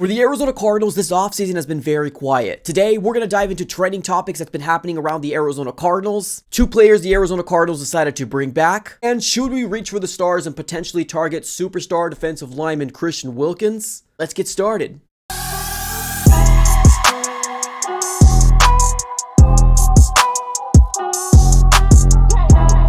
For the Arizona Cardinals, this offseason has been very quiet. Today, we're going to dive into trending topics that's been happening around the Arizona Cardinals, 2 players the Arizona Cardinals decided to bring back, and should we reach for the stars and potentially target superstar defensive lineman Christian Wilkins? Let's get started.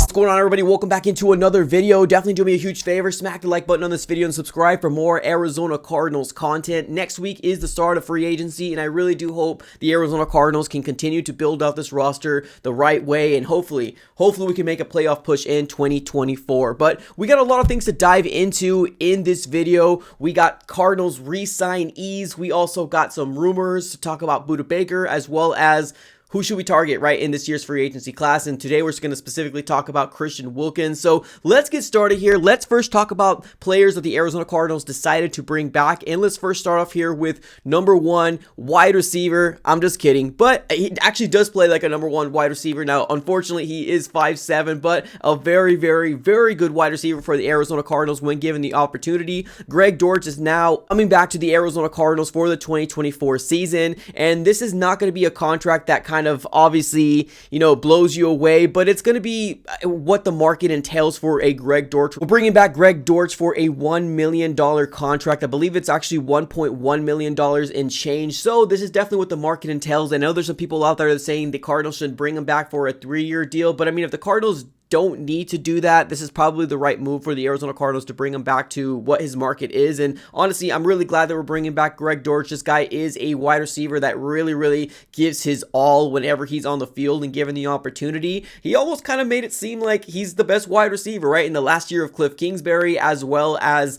What's going on, everybody? Welcome back into another video. Definitely do me a huge favor, smack the like button on this video and subscribe for more Arizona Cardinals content. Next week is the start of free agency, and I really do hope the Arizona Cardinals can continue to build out this roster the right way, and hopefully we can make a playoff push in 2024. But we got a lot of things to dive into in this video. We got Cardinals re-signees. We also got some rumors to talk about Budda Baker, as well as who should we target, right, in this year's free agency class. And today we're just going to specifically talk about Christian Wilkins. So let's get started here. Let's first talk about players that the Arizona Cardinals decided to bring back. And let's first start off here with number 1 wide receiver. I'm just kidding, but he actually does play like a number 1 wide receiver. Now, unfortunately, he is 5'7", but a very, very, very good wide receiver for the Arizona Cardinals when given the opportunity. Greg Dortch is now coming back to the Arizona Cardinals for the 2024 season. And this is not going to be a contract that kind of obviously, blows you away, but it's going to be what the market entails for a Greg Dortch. We're bringing back Greg Dortch for a $1 million contract. I believe it's actually $1.1 million in change. So this is definitely what the market entails. I know there's some people out there that are saying the Cardinals should bring him back for a 3-year deal, but I mean, if the Cardinals don't need to do that, this is probably the right move for the Arizona Cardinals to bring him back to what his market is. And honestly, I'm really glad that we're bringing back Greg Dortch. This guy is a wide receiver that really gives his all whenever he's on the field and given the opportunity. He almost kind of made it seem like he's the best wide receiver, right? In the last year of Cliff Kingsbury, as well as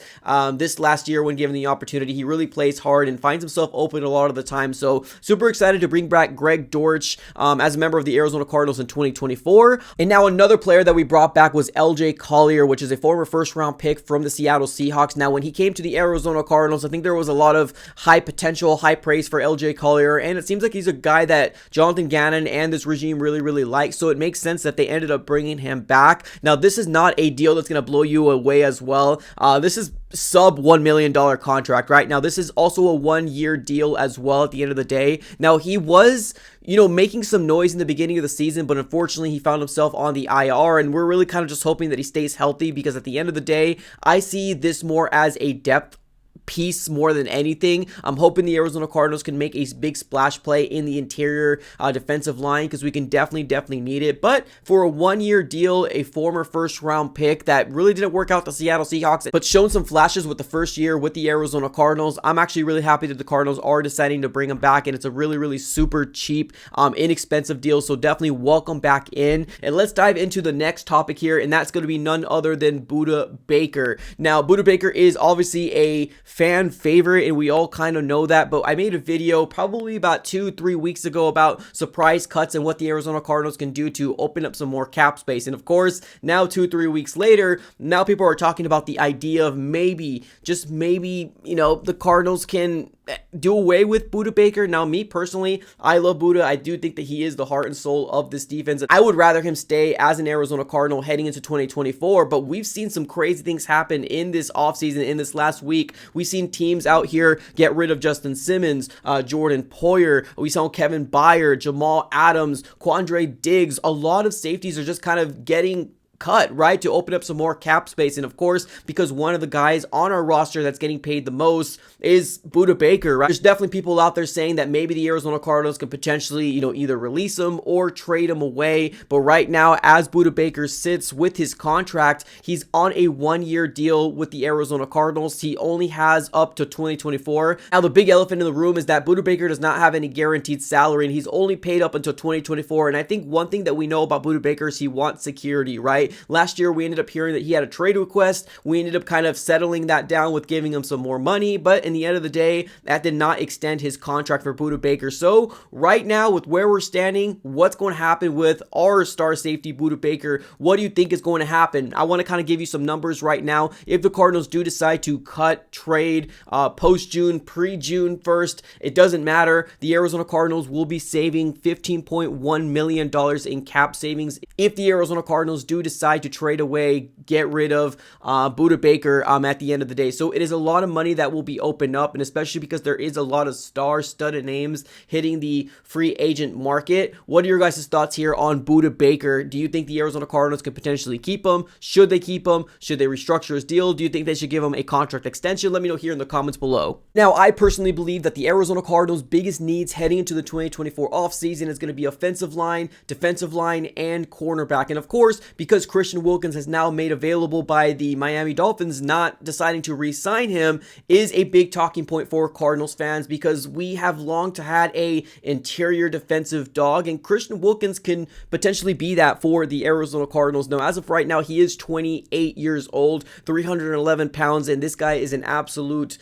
this last year when given the opportunity, he really plays hard and finds himself open a lot of the time. So super excited to bring back Greg Dortch as a member of the Arizona Cardinals in 2024. And now another player that we brought back was Collier, which is a former first-round pick from the Seattle Seahawks. Now, when he came to the Arizona Cardinals, I think there was a lot of high potential, high praise for Collier, and it seems like he's a guy that Jonathan Gannon and this regime really like, so it makes sense that they ended up bringing him back. Now, this is not a deal that's going to blow you away as well. This is sub $1 million contract, right? Now, this is also a 1-year deal as well at the end of the day. Now, he was, making some noise in the beginning of the season, but unfortunately, he found himself on the IR, and we're really kind of just hoping that he stays healthy, because at the end of the day, I see this more as a depth piece more than anything. I'm hoping the Arizona Cardinals can make a big splash play in the interior defensive line, because we can definitely need it. But for a 1-year deal, a former first-round pick that really didn't work out the Seattle Seahawks, but shown some flashes with the first year with the Arizona Cardinals, I'm actually really happy that the Cardinals are deciding to bring him back, and it's a really super cheap, inexpensive deal. So definitely welcome back in. And let's dive into the next topic here, and that's going to be none other than Budda Baker. Now, Budda Baker is obviously a fan favorite, and we all kind of know that, but I made a video probably about 2-3 weeks ago about surprise cuts and what the Arizona Cardinals can do to open up some more cap space. And of course, now 2-3 weeks later, now people are talking about the idea of maybe, just maybe, the Cardinals can do away with Budda Baker. Now, me personally, I love Budda. I do think that he is the heart and soul of this defense. I would rather him stay as an Arizona Cardinal heading into 2024, but we've seen some crazy things happen in this offseason. In this last week, we've seen teams out here get rid of Justin Simmons, Jordan Poyer. We saw Kevin Byard, Jamal Adams, Quandre Diggs. A lot of safeties are just kind of getting cut, right, to open up some more cap space. And of course, because one of the guys on our roster that's getting paid the most is Budda Baker, right? There's definitely people out there saying that maybe the Arizona Cardinals could potentially, either release him or trade him away. But right now, as Budda Baker sits with his contract, he's on a 1-year deal with the Arizona Cardinals. He only has up to 2024. Now, the big elephant in the room is that Budda Baker does not have any guaranteed salary, and he's only paid up until 2024. And I think one thing that we know about Budda Baker is he wants security, right? Last year, we ended up hearing that he had a trade request. We ended up kind of settling that down with giving him some more money, but in the end of the day, that did not extend his contract for Budda Baker. So right now, with where we're standing, what's going to happen with our star safety, Budda Baker? What do you think is going to happen? I want to kind of give you some numbers right now. If the Cardinals do decide to cut, trade, post-June, pre-June 1st, it doesn't matter. The Arizona Cardinals will be saving $15.1 million in cap savings if the Arizona Cardinals do decide decide to trade away, get rid of Budda Baker at the end of the day. So it is a lot of money that will be opened up, and especially because there is a lot of star-studded names hitting the free agent market. What are your guys' thoughts here on Budda Baker? Do you think the Arizona Cardinals could potentially keep him? Should they keep him? Should they restructure his deal? Do you think they should give him a contract extension? Let me know here in the comments below. Now, I personally believe that the Arizona Cardinals' biggest needs heading into the 2024 offseason is going to be offensive line, defensive line, and cornerback. And of course, because Christian Wilkins has now made available by the Miami Dolphins, not deciding to re-sign him is a big talking point for Cardinals fans, because we have long to had a interior defensive dog, and Christian Wilkins can potentially be that for the Arizona Cardinals. Now, as of right now, he is 28 years old, 311 pounds, and this guy is an absolute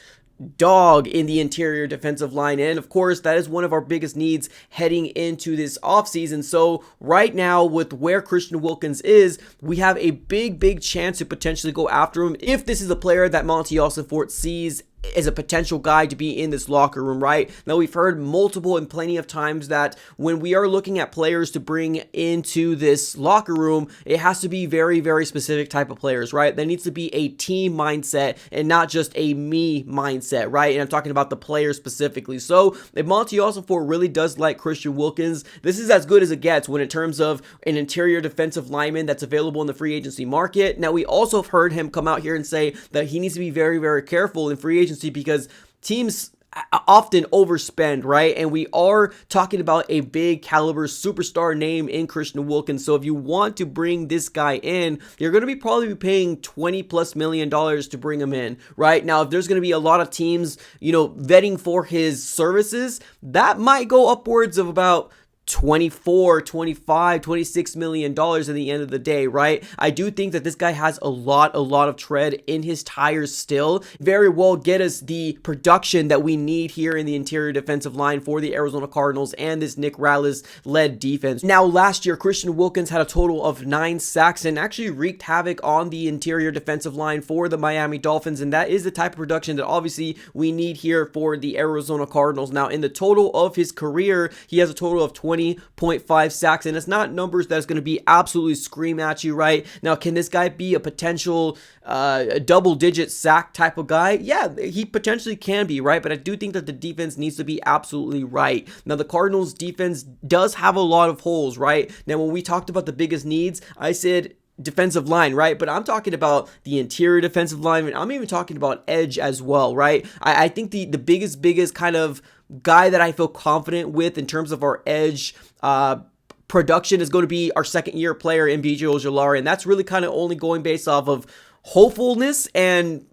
dog in the interior defensive line. And of course, that is one of our biggest needs heading into this offseason. So right now, with where Christian Wilkins is, we have a big chance to potentially go after him if this is a player that Monty Fort sees as a potential guy to be in this locker room, right? Now, we've heard multiple and plenty of times that when we are looking at players to bring into this locker room, it has to be very specific type of players, right? There needs to be a team mindset and not just a me mindset, right? And I'm talking about the player specifically. So if Monty Fort really does like Christian Wilkins, this is as good as it gets when in terms of an interior defensive lineman that's available in the free agency market. Now, we also have heard him come out here and say that he needs to be very careful in free agency, because teams often overspend, right? And we are talking about a big caliber superstar name in Christian Wilkins. So if you want to bring this guy in, you're going to probably paying $20+ million to bring him in, right? Now, if there's going to be a lot of teams, vetting for his services, that might go upwards of about $24, $25, $26 million at the end of the day, right? I do think that this guy has a lot of tread in his tires still. Very well get us the production that we need here in the interior defensive line for the Arizona Cardinals and this Nick Rallis-led defense. Now, last year, Christian Wilkins had a total of 9 sacks and actually wreaked havoc on the interior defensive line for the Miami Dolphins, and that is the type of production that obviously we need here for the Arizona Cardinals. Now, in the total of his career, he has a total of 20.5 sacks, and it's not numbers that's going to be absolutely scream at you, right? Now, can this guy be a potential double-digit sack type of guy? Yeah, he potentially can be, right? But I do think that the defense needs to be absolutely right. Now, the Cardinals defense does have a lot of holes, right? Now, when we talked about the biggest needs, I said defensive line, right? But I'm talking about the interior defensive line, and I'm even talking about edge as well, right? I think the biggest kind of guy that I feel confident with in terms of our edge production is going to be our second-year player in BJ Ojulari, and that's really kind of only going based off of hopefulness and,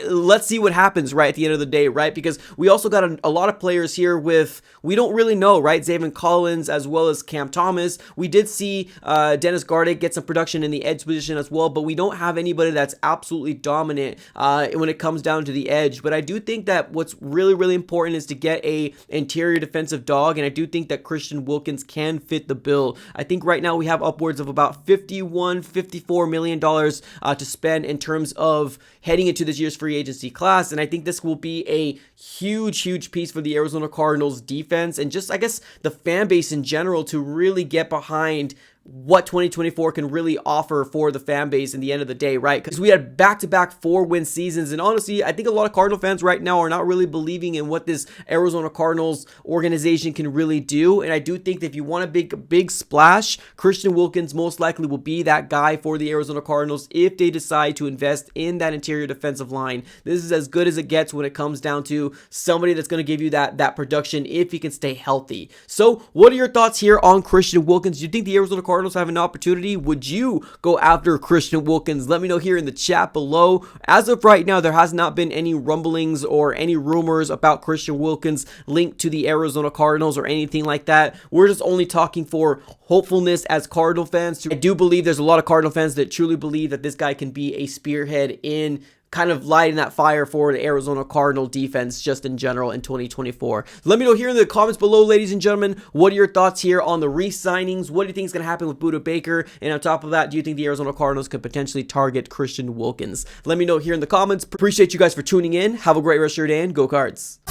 let's see what happens right at the end of the day, right? Because we also got a lot of players here with, we don't really know, right? Zaven Collins as well as Cam Thomas. We did see Dennis Gardeck get some production in the edge position as well, but we don't have anybody that's absolutely dominant when it comes down to the edge. But I do think that what's really important is to get a interior defensive dog, and I do think that Christian Wilkins can fit the bill. I think right now we have upwards of about $54 million to spend in terms of heading into this year's free agency class, and I think this will be a huge piece for the Arizona Cardinals defense and just, I guess, the fan base in general to really get behind what 2024 can really offer for the fan base in the end of the day, right? Because we had back-to-back 4-win seasons, and honestly, I think a lot of Cardinal fans right now are not really believing in what this Arizona Cardinals organization can really do, and I do think that if you want a big splash, Christian Wilkins most likely will be that guy for the Arizona Cardinals if they decide to invest in that interior defensive line. This is as good as it gets when it comes down to somebody that's going to give you that production if he can stay healthy. So, what are your thoughts here on Christian Wilkins? Do you think the Arizona Cardinals have an opportunity? Would you go after Christian Wilkins? Let me know here in the chat below. As of right now, there has not been any rumblings or any rumors about Christian Wilkins linked to the Arizona Cardinals or anything like that. We're just only talking for hopefulness as Cardinal fans. I do believe there's a lot of Cardinal fans that truly believe that this guy can be a spearhead in kind of lighting that fire for the Arizona Cardinal defense just in general in 2024. Let me know here in the comments below, ladies and gentlemen, what are your thoughts here on the re-signings? What do you think is going to happen with Budda Baker? And on top of that, do you think the Arizona Cardinals could potentially target Christian Wilkins? Let me know here in the comments. Appreciate you guys for tuning in. Have a great rest of your day and go Cards.